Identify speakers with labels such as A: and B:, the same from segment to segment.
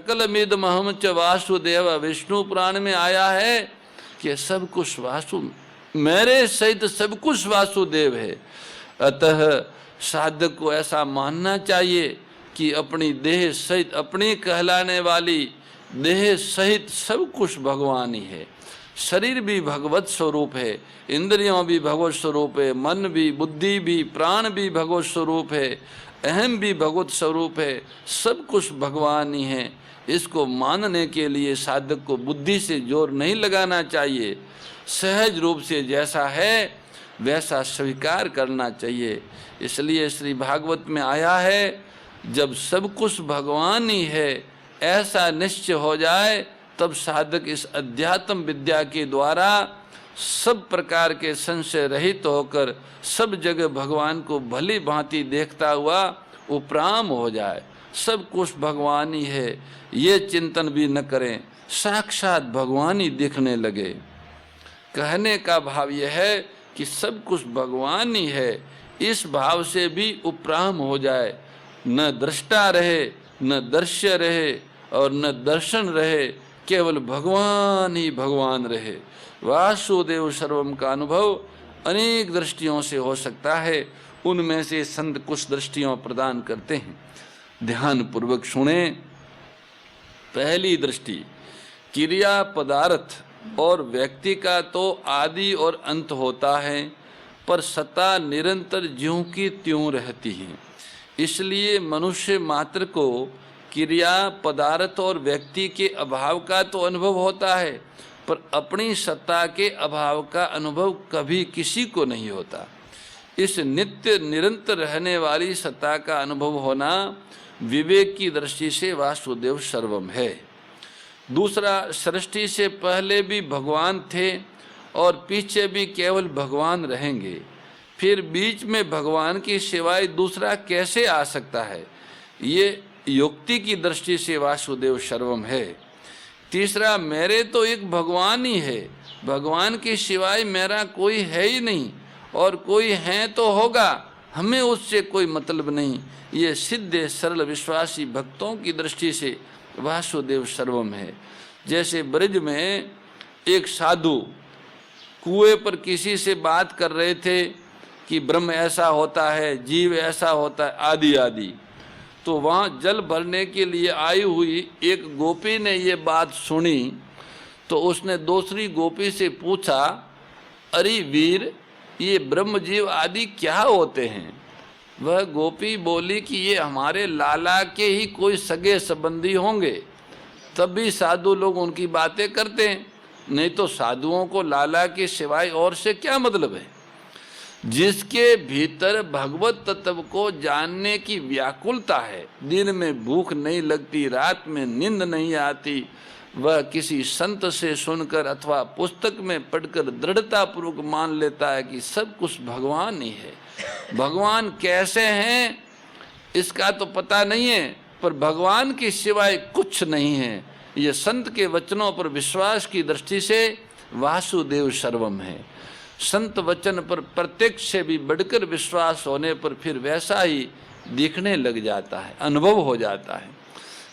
A: सकलमिदमहं च वासुदेव, विष्णु पुराण में आया है कि सब कुछ मेरे सहित सब कुछ वासुदेव है। अतः साधक को ऐसा मानना चाहिए कि अपनी देह सहित, अपनी कहलाने वाली देह सहित सब कुछ भगवान ही है। शरीर भी भगवत स्वरूप है, इंद्रियों भी भगवत स्वरूप है, मन भी, बुद्धि भी, प्राण भी भगवत स्वरूप है, अहम भी भगवत स्वरूप है, सब कुछ भगवान ही है। इसको मानने के लिए साधक को बुद्धि से जोर नहीं लगाना चाहिए, सहज रूप से जैसा है वैसा स्वीकार करना चाहिए। इसलिए श्री भागवत में आया है, जब सब कुछ भगवान ही है ऐसा निश्चय हो जाए, तब साधक इस अध्यात्म विद्या के द्वारा सब प्रकार के संशय रहित होकर सब जगह भगवान को भली भांति देखता हुआ उपराम हो जाए। सब कुछ भगवान ही है ये चिंतन भी न करें, साक्षात भगवान ही दिखने लगे। कहने का भाव यह है कि सब कुछ भगवान ही है, इस भाव से भी उपराम हो जाए, न दृष्टा रहे, न दृश्य रहे और न दर्शन रहे, केवल भगवान ही भगवान रहे। वासुदेव सर्वम का अनुभव अनेक दृष्टियों से हो सकता है, उनमें से संत कुछ दृष्टियों प्रदान करते हैं। ध्यान पूर्वक सुने। पहली दृष्टि, क्रिया पदार्थ और व्यक्ति का तो आदि और अंत होता है, पर सत्ता निरंतर ज्यों की त्यों रहती है। इसलिए मनुष्य मात्र को क्रिया पदार्थ और व्यक्ति के अभाव का तो अनुभव होता है, पर अपनी सत्ता के अभाव का अनुभव कभी किसी को नहीं होता। इस नित्य निरंतर रहने वाली सत्ता का अनुभव होना विवेक की दृष्टि से वासुदेव सर्वम है। दूसरा, सृष्टि से पहले भी भगवान थे और पीछे भी केवल भगवान रहेंगे, फिर बीच में भगवान की सिवाय दूसरा कैसे आ सकता है, ये युक्ति की दृष्टि से वासुदेव सर्वम है। तीसरा, मेरे तो एक भगवान ही है, भगवान की सिवाय मेरा कोई है ही नहीं, और कोई है तो होगा, हमें उससे कोई मतलब नहीं, ये सिद्ध सरल विश्वासी भक्तों की दृष्टि से वासुदेव सर्वम है। जैसे ब्रज में एक साधु कुएं पर किसी से बात कर रहे थे कि ब्रह्म ऐसा होता है, जीव ऐसा होता है, आदि आदि। तो वहाँ जल भरने के लिए आई हुई एक गोपी ने ये बात सुनी, तो उसने दूसरी गोपी से पूछा, अरे वीर, ये ब्रह्म जीव आदि क्या होते हैं? वह गोपी बोली कि ये हमारे लाला के ही कोई सगे संबंधी होंगे, तब भी साधु लोग उनकी बातें करते हैं, नहीं तो साधुओं को लाला के सिवाय और से क्या मतलब है। जिसके भीतर भगवत तत्व को जानने की व्याकुलता है, दिन में भूख नहीं लगती, रात में नींद नहीं आती, वह किसी संत से सुनकर अथवा पुस्तक में पढ़कर दृढ़ता पूर्वक मान लेता है कि सब कुछ भगवान ही है। भगवान कैसे हैं इसका तो पता नहीं है, पर भगवान के सिवाय कुछ नहीं है। ये संत के वचनों पर विश्वास की दृष्टि से वासुदेव सर्वम है। संत वचन पर प्रत्यक्ष से भी बढ़कर विश्वास होने पर फिर वैसा ही दिखने लग जाता है, अनुभव हो जाता है।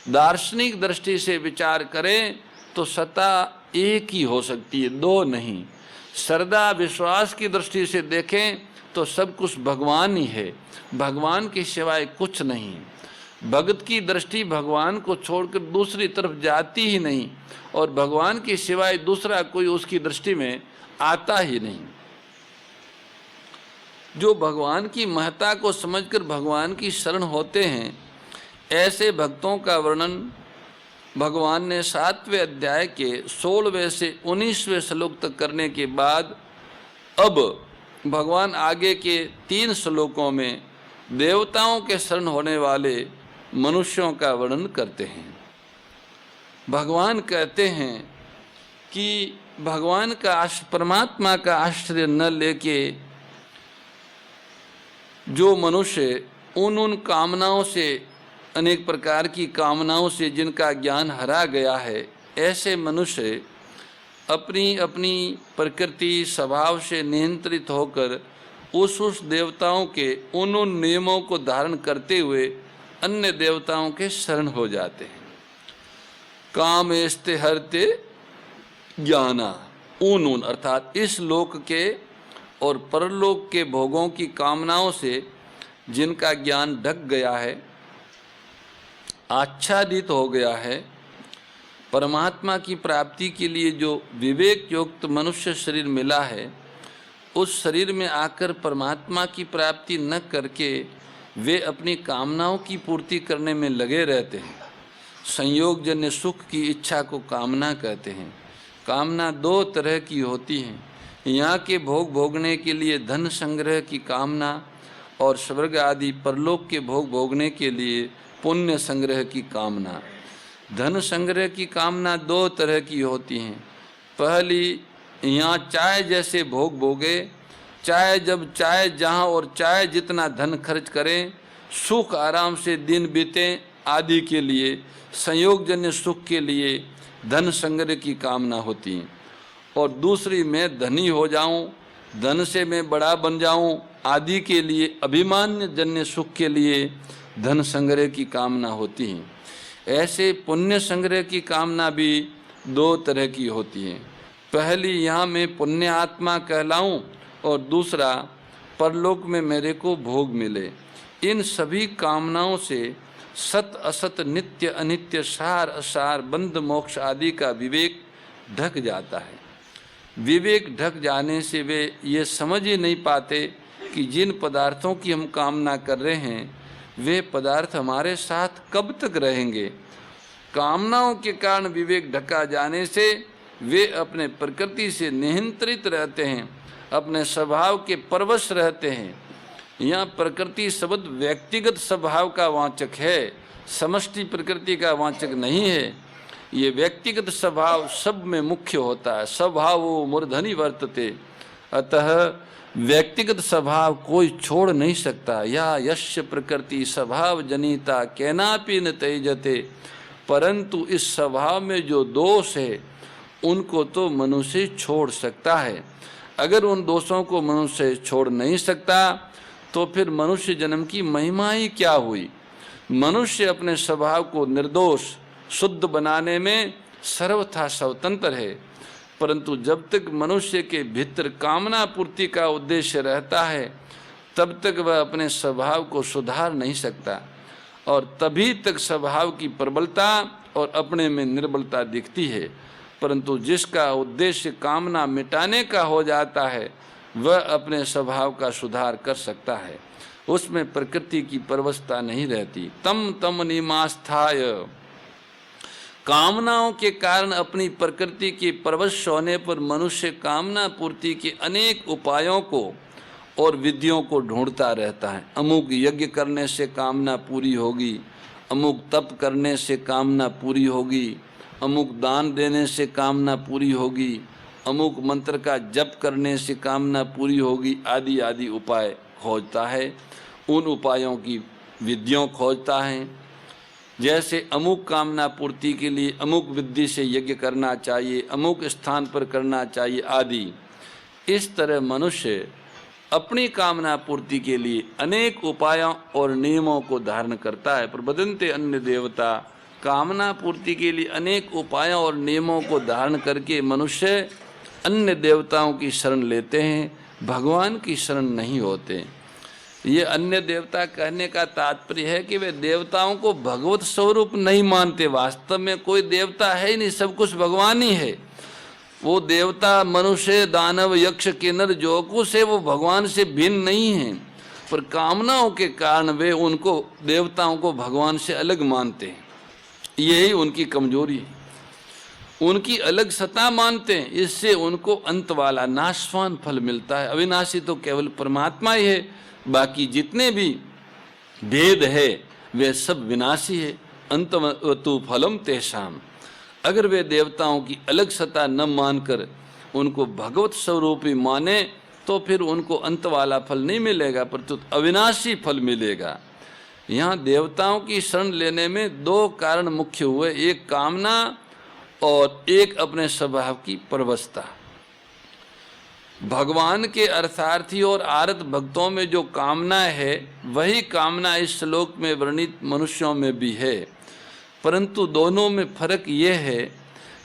A: दार्शनिक दृष्टि से विचार करें तो सत्ता एक ही हो सकती है, दो नहीं। श्रद्धा विश्वास की दृष्टि से देखें तो सब कुछ भगवान ही है, भगवान के सिवाय कुछ नहीं। भगत की दृष्टि भगवान को छोड़कर दूसरी तरफ जाती ही नहीं, और भगवान के सिवाय दूसरा कोई उसकी दृष्टि में आता ही नहीं। जो भगवान की महत्ता को समझकर भगवान की शरण होते हैं, ऐसे भक्तों का वर्णन भगवान ने 7वें अध्याय के 16वें से 19वें श्लोक तक करने के बाद अब भगवान आगे के 3 श्लोकों में देवताओं के शरण होने वाले मनुष्यों का वर्णन करते हैं। भगवान कहते हैं कि भगवान का परमात्मा का आश्रय न लेके जो मनुष्य उन कामनाओं से, अनेक प्रकार की कामनाओं से जिनका ज्ञान हरा गया है, ऐसे मनुष्य अपनी अपनी प्रकृति स्वभाव से नियंत्रित होकर उस देवताओं के उन नियमों को धारण करते हुए अन्य देवताओं के शरण हो जाते हैं। कामेस्ते हरते ज्ञाना। ऊन अर्थात इस लोक के और परलोक के भोगों की कामनाओं से जिनका ज्ञान ढक गया है, आच्छादित हो गया है, परमात्मा की प्राप्ति के लिए जो विवेक युक्त मनुष्य शरीर मिला है, उस शरीर में आकर परमात्मा की प्राप्ति न करके वे अपनी कामनाओं की पूर्ति करने में लगे रहते हैं। संयोगजन्य सुख की इच्छा को कामना कहते हैं। कामना दो तरह की होती हैं, यहाँ के भोग भोगने के लिए धन संग्रह की कामना और स्वर्ग आदि परलोक के भोग भोगने के लिए पुण्य संग्रह की कामना। धन संग्रह की कामना दो तरह की होती हैं। पहली, यहाँ चाहे जैसे भोग भोगे, चाहे जब चाहे जहाँ और चाहे जितना धन खर्च करें, सुख आराम से दिन बीतें आदि के लिए, संयोगजन्य सुख के लिए धन संग्रह की कामना होती है। और दूसरी, मैं धनी हो जाऊं, धन से मैं बड़ा बन जाऊं आदि के लिए, अभिमान्य जन्य सुख के लिए धन संग्रह की कामना होती है। ऐसे पुण्य संग्रह की कामना भी दो तरह की होती है। पहली, यहाँ मैं पुण्य आत्मा कहलाऊं, और दूसरा, परलोक में मेरे को भोग मिले। इन सभी कामनाओं से सत असत, नित्य अनित्य, सार असार, बंध मोक्ष आदि का विवेक ढक जाता है। विवेक ढक जाने से वे ये समझ ही नहीं पाते कि जिन पदार्थों की हम कामना कर रहे हैं वे पदार्थ हमारे साथ कब तक रहेंगे। कामनाओं के कारण विवेक ढका जाने से वे अपने प्रकृति से नियंत्रित रहते हैं, अपने स्वभाव के परवश रहते हैं। यहाँ प्रकृति शब्द व्यक्तिगत स्वभाव का वाचक है, समष्टि प्रकृति का वाचक नहीं है। ये व्यक्तिगत स्वभाव सब में मुख्य होता है। स्वभावो मूर्धनि वर्तते, अतः व्यक्तिगत स्वभाव कोई छोड़ नहीं सकता। या यस्य प्रकृति स्वभाव जनिता केनापि न त्यजते, परंतु इस स्वभाव में जो दोष है उनको तो मनुष्य छोड़ सकता है। अगर उन दोषों को मनुष्य छोड़ नहीं सकता तो फिर मनुष्य जन्म की महिमा ही क्या हुई। मनुष्य अपने स्वभाव को निर्दोष शुद्ध बनाने में सर्वथा स्वतंत्र है, परंतु जब तक मनुष्य के भीतर कामना पूर्ति का उद्देश्य रहता है तब तक वह अपने स्वभाव को सुधार नहीं सकता, और तभी तक स्वभाव की प्रबलता और अपने में निर्बलता दिखती है। परंतु जिसका उद्देश्य कामना मिटाने का हो जाता है वह अपने स्वभाव का सुधार कर सकता है, उसमें प्रकृति की परवशता नहीं रहती। तम तम निमास्थाय, कामनाओं के कारण अपनी प्रकृति के परवश होने पर मनुष्य कामना पूर्ति के अनेक उपायों को और विधियों को ढूंढता रहता है। अमुक यज्ञ करने से कामना पूरी होगी, अमुक तप करने से कामना पूरी होगी, अमुक दान देने से कामना पूरी होगी, अमुक मंत्र का जप करने से कामना पूरी होगी, आदि आदि उपाय खोजता है। उन उपायों की विधियों खोजता है, जैसे अमुक कामना पूर्ति के लिए अमुक विधि से यज्ञ करना चाहिए, अमुक स्थान पर करना चाहिए आदि। इस तरह मनुष्य अपनी कामना पूर्ति के लिए अनेक उपायों और नियमों को धारण करता है। प्रबदन्ते अन्य देवता, कामना पूर्ति के लिए अनेक उपायों और नियमों को धारण करके मनुष्य अन्य देवताओं की शरण लेते हैं, भगवान की शरण नहीं होते। ये अन्य देवता कहने का तात्पर्य है कि वे देवताओं को भगवत स्वरूप नहीं मानते। वास्तव में कोई देवता है ही नहीं, सब कुछ भगवान ही है। वो देवता मनुष्य दानव यक्ष किन्नर जो कुछ है वो भगवान से भिन्न नहीं है, पर कामनाओं के कारण वे उनको देवताओं को भगवान से अलग मानते हैं। यही उनकी कमजोरी है, उनकी अलग सत्ता मानते हैं, इससे उनको अंत वाला नाशवान फल मिलता है। अविनाशी तो केवल परमात्मा ही है, बाकी जितने भी भेद है वे सब विनाशी है। अंतमतु फलम तेषाम, अगर वे देवताओं की अलग सत्ता न मानकर उनको भगवत स्वरूपी माने तो फिर उनको अंत वाला फल नहीं मिलेगा, परंतु अविनाशी फल मिलेगा। यहाँ देवताओं की शरण लेने में दो कारण मुख्य हुए, एक कामना और एक अपने स्वभाव की परवशता। भगवान के अर्थार्थी और आरत भक्तों में जो कामना है वही कामना इस श्लोक में वर्णित मनुष्यों में भी है। परंतु दोनों में फर्क ये है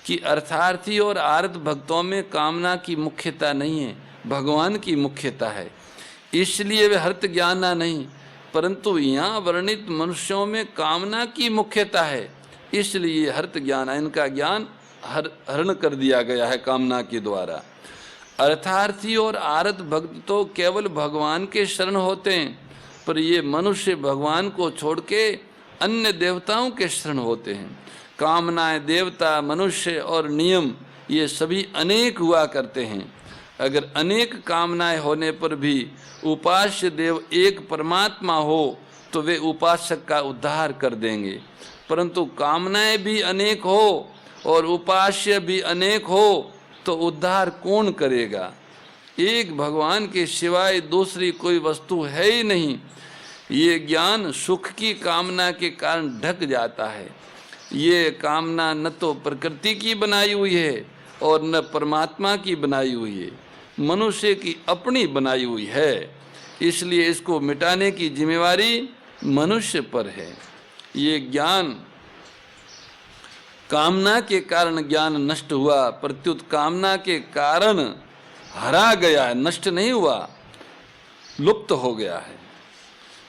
A: कि अर्थार्थी और आर्त भक्तों में कामना की मुख्यता नहीं है, भगवान की मुख्यता है, इसलिए वे हर्त ज्ञाना नहीं। परंतु यहाँ वर्णित मनुष्यों में कामना की मुख्यता है, इसलिए हर्त ज्ञान, इनका ज्ञान हरण कर दिया गया है कामना के द्वारा। अर्थार्थी और आर्त भक्त तो केवल भगवान के शरण होते हैं, पर ये मनुष्य भगवान को छोड़ के अन्य देवताओं के शरण होते हैं। कामनाएं, देवता, मनुष्य और नियम ये सभी अनेक हुआ करते हैं। अगर अनेक कामनाएं होने पर भी उपास्य देव एक परमात्मा हो तो वे उपासक का उद्धार कर देंगे, परंतु कामनाएं भी अनेक हो और उपास्य भी अनेक हो तो उद्धार कौन करेगा? एक भगवान के सिवाय दूसरी कोई वस्तु है ही नहीं। ये ज्ञान सुख की कामना के कारण ढक जाता है। ये कामना न तो प्रकृति की बनाई हुई है और न परमात्मा की बनाई हुई है, मनुष्य की अपनी बनाई हुई है, इसलिए इसको मिटाने की जिम्मेवारी मनुष्य पर है। ये ज्ञान कामना के कारण ज्ञान नष्ट हुआ, प्रत्युत कामना के कारण हरा गया, नष्ट नहीं हुआ, लुप्त हो गया है।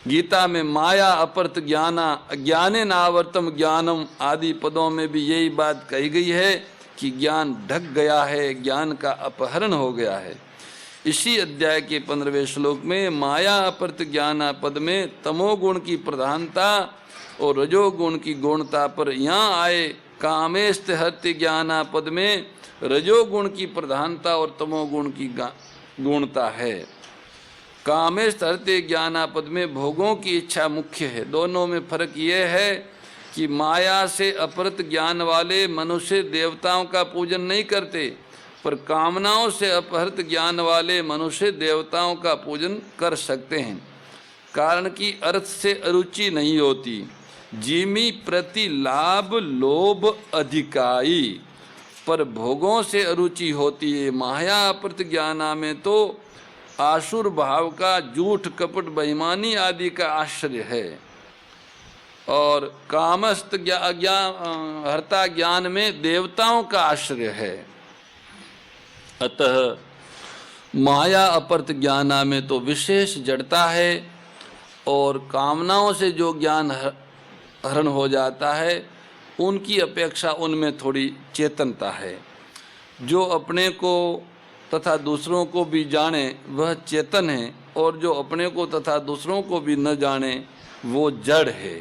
A: गीता में माया अपरत ज्ञाना अज्ञाने नावर्तम ज्ञानम आदि पदों में भी यही बात कही गई है कि ज्ञान ढक गया है, ज्ञान का अपहरण हो गया है। इसी अध्याय के 15वें श्लोक में माया अपरत ज्ञाना पद में तमोगुण की प्रधानता और रजोगुण की गौणता पर यहाँ आए कामेस्त हत्य ज्ञाना पद में रजोगुण की प्रधानता और तमोगुण की गौणता है। कामेस्त हत्य ज्ञाना पद में भोगों की इच्छा मुख्य है। दोनों में फर्क ये है कि माया से अपहृत ज्ञान वाले मनुष्य देवताओं का पूजन नहीं करते, पर कामनाओं से अपहृत ज्ञान वाले मनुष्य देवताओं का पूजन कर सकते हैं, कारण कि अर्थ से अरुचि नहीं होती। जीमी प्रति लाभ लोभ अधिकाई, पर भोगों से अरुचि होती है। माया अपहृत ज्ञाना में तो आसुर भाव का झूठ कपट बेईमानी आदि का आश्रय है, और कामस्त हर्ता ज्ञान में देवताओं का आश्रय है। अतः माया अपरत ज्ञाना में तो विशेष जड़ता है, और कामनाओं से जो ज्ञान हरण हो जाता है उनकी अपेक्षा उनमें थोड़ी चेतनता है। जो अपने को तथा दूसरों को भी जाने वह चेतन है, और जो अपने को तथा दूसरों को भी न जाने वो जड़ है।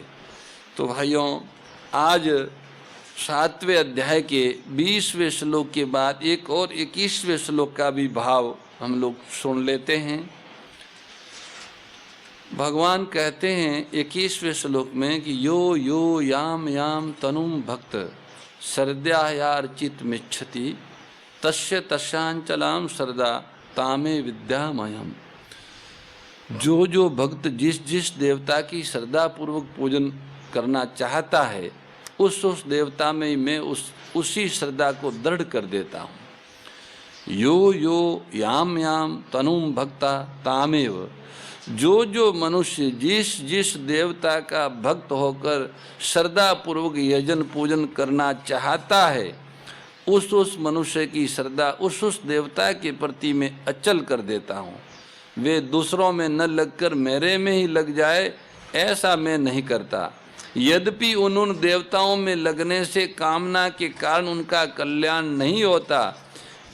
A: तो भाइयों, आज 7वें अध्याय के 20वें श्लोक के बाद एक और 21वें श्लोक का भी भाव हम लोग सुन लेते हैं। भगवान कहते हैं 21वें श्लोक में कि यो यो याम याम तनुम भक्त श्रद्धायार्चित मिच्छति तस्य तस्यांचलाम श्रद्धा तामे विद्यामयम। जो जो भक्त जिस जिस देवता की श्रद्धा पूर्वक पूजन करना चाहता है उस देवता में मैं उसी श्रद्धा को दृढ़ कर देता हूँ। यो यो याम याम तनुम भक्ता तामेव। जो जो मनुष्य जिस जिस देवता का भक्त होकर श्रद्धा पूर्वक यजन पूजन करना चाहता है उस मनुष्य की श्रद्धा उस देवता के प्रति मैं अचल कर देता हूँ। वे दूसरों में न लगकर मेरे में ही लग जाए ऐसा मैं नहीं करता। यद्यपि उन देवताओं में लगने से कामना के कारण उनका कल्याण नहीं होता,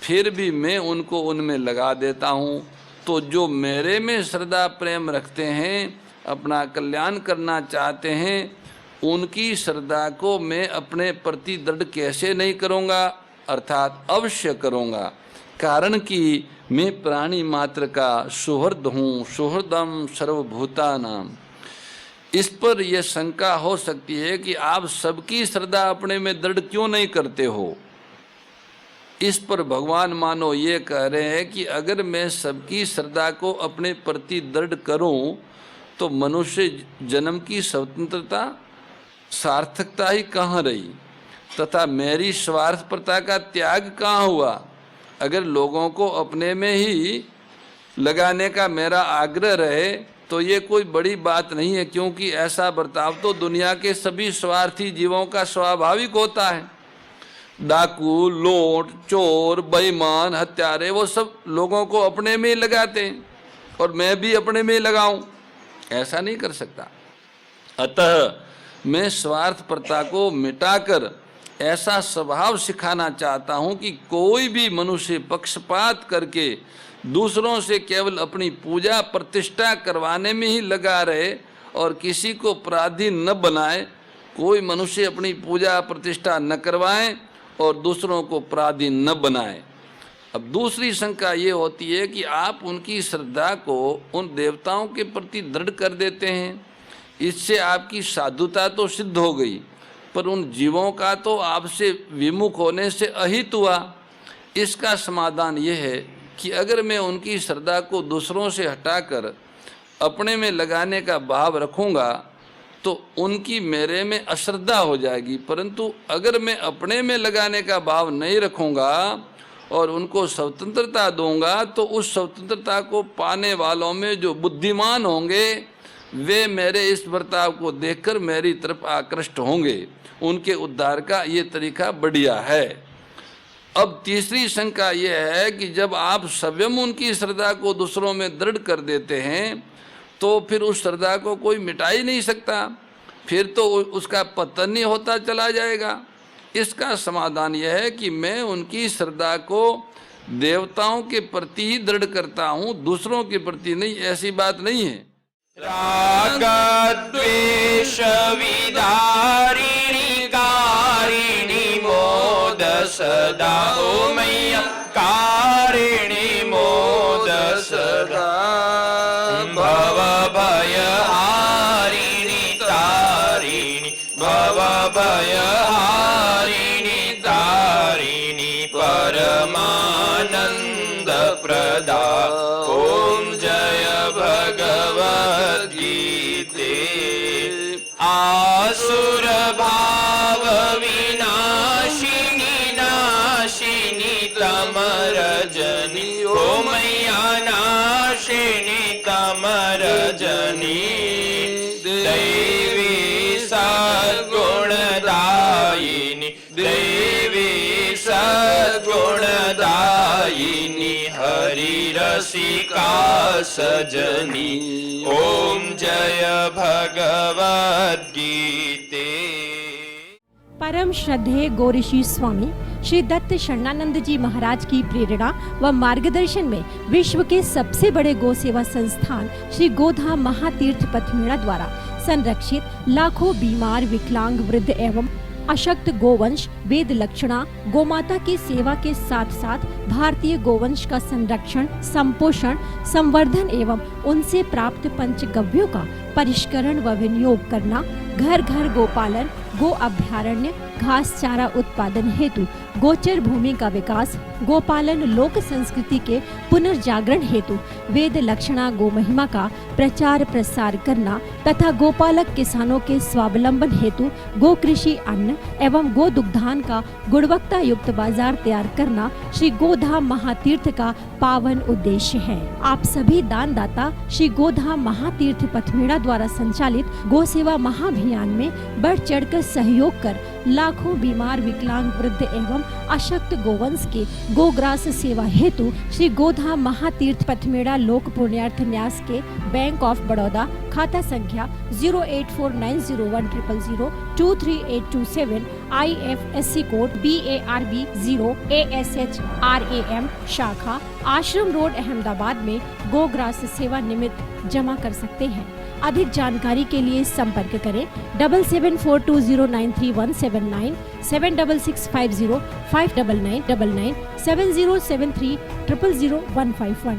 A: फिर भी मैं उनको उनमें लगा देता हूँ। तो जो मेरे में श्रद्धा प्रेम रखते हैं, अपना कल्याण करना चाहते हैं, उनकी श्रद्धा को मैं अपने प्रति दृढ़ कैसे नहीं करूँगा, अर्थात अवश्य करूँगा। कारण कि मैं प्राणी मात्र का सुहृद हूँ, सुहृदम सर्वभूतानाम। इस पर यह शंका हो सकती है कि आप सबकी श्रद्धा अपने में दृढ़ क्यों नहीं करते हो। इस पर भगवान मानो ये कह रहे हैं कि अगर मैं सबकी श्रद्धा को अपने प्रति दृढ़ करूं तो मनुष्य जन्म की स्वतंत्रता सार्थकता ही कहाँ रही, तथा मेरी स्वार्थपरता का त्याग कहाँ हुआ। अगर लोगों को अपने में ही लगाने का मेरा आग्रह रहे तो ये कोई बड़ी बात नहीं है, क्योंकि ऐसा बर्ताव तो दुनिया के सभी स्वार्थी जीवों का स्वाभाविक होता है। डाकू, लोट, चोर, बेईमान, हत्यारे, वो सब लोगों को अपने में ही लगाते हैं, और मैं भी अपने में ही लगाऊं, ऐसा नहीं कर सकता। अतः मैं स्वार्थपरता को मिटाकर ऐसा स्वभाव सिखाना चाहता हूं कि कोई भी मनुष्य पक्षपात करके दूसरों से केवल अपनी पूजा प्रतिष्ठा करवाने में ही लगा रहे और किसी को अपराधी न बनाए। कोई मनुष्य अपनी पूजा प्रतिष्ठा न करवाए और दूसरों को अपराधी न बनाए। अब दूसरी शंका ये होती है कि आप उनकी श्रद्धा को उन देवताओं के प्रति दृढ़ कर देते हैं, इससे आपकी साधुता तो सिद्ध हो गई, पर उन जीवों का तो आपसे विमुख होने से अहित हुआ। इसका समाधान ये है कि अगर मैं उनकी श्रद्धा को दूसरों से हटाकर अपने में लगाने का भाव रखूँगा तो उनकी मेरे में अश्रद्धा हो जाएगी, परंतु अगर मैं अपने में लगाने का भाव नहीं रखूँगा और उनको स्वतंत्रता दूंगा तो उस स्वतंत्रता को पाने वालों में जो बुद्धिमान होंगे वे मेरे इस बर्ताव को देखकर मेरी तरफ आकृष्ट होंगे। उनके उद्धार का ये तरीका बढ़िया है। अब तीसरी शंका ये है कि जब आप स्वयं उनकी श्रद्धा को दूसरों में दृढ़ कर देते हैं तो फिर उस श्रद्धा को कोई मिटा ही नहीं सकता, फिर तो उसका पतन ही होता चला जाएगा। इसका समाधान यह है कि मैं उनकी श्रद्धा को देवताओं के प्रति ही दृढ़ करता हूँ, दूसरों के प्रति नहीं। ऐसी बात नहीं है।
B: राग द्वेष विदारिणी कारिणी मोद सदा ओ मैया कारिणी मोद सदा भव भय हारिणी तारिणी भव भय हारिणी तारिणी परमानंद प्रदा ओम जय भगवद्गीते। आसुर भाव विनाशिनी नाशिनी तमरजनी ओ मैया नाशिनी तमरजनी दैवी सद्गुणदायिनी दैवी सद्गुणदायिनी हरि रसिका सजनी ओम जय भगवद्गीते।
C: परम श्रद्धेय गौरीशी स्वामी श्री दत्त शरणानंद जी महाराज की प्रेरणा व मार्गदर्शन में विश्व के सबसे बड़े गौ सेवा संस्थान श्री गोधाम महातीर्थ पथमेड़ा द्वारा संरक्षित लाखों बीमार, विकलांग, वृद्ध एवं अशक्त गोवंश वेद लक्षणा गोमाता की सेवा के साथ साथ भारतीय गोवंश का संरक्षण, संपोषण, संवर्धन एवं उनसे प्राप्त पंचगव्यों का परिष्करण व विनियोग करना, घर घर गोपालन, गो अभ्यारण्य, घास चारा उत्पादन हेतु गोचर भूमि का विकास, गोपालन लोक संस्कृति के पुनर्जागरण हेतु वेद लक्षणा गो महिमा का प्रचार प्रसार करना तथा गोपालक किसानों के स्वावलंबन हेतु गो कृषि अन्न एवं गो दुग्धान का गुणवत्ता युक्त बाजार तैयार करना श्री गोधाम महातीर्थ का पावन उद्देश्य है। आप सभी दानदाता श्री गोधाम महातीर्थ पथमेड़ा द्वारा संचालित गो सेवा महाअभियान में बढ़ चढ़कर सहयोग कर लाखों बीमार, विकलांग, वृद्ध एवं अशक्त गोवंश के गोग्रास सेवा हेतु श्री गोधाम महातीर्थ पथमेड़ा लोक पुण्यार्थ न्यास के बैंक ऑफ बड़ौदा खाता संख्या 084901000238827 IFSC कोड BARB 0 ASHRAM शाखा आश्रम रोड अहमदाबाद में गोग्रास सेवा निमित्त जमा कर सकते हैं। अधिक जानकारी के लिए संपर्क करें 7742093179 7665059999 7073000151।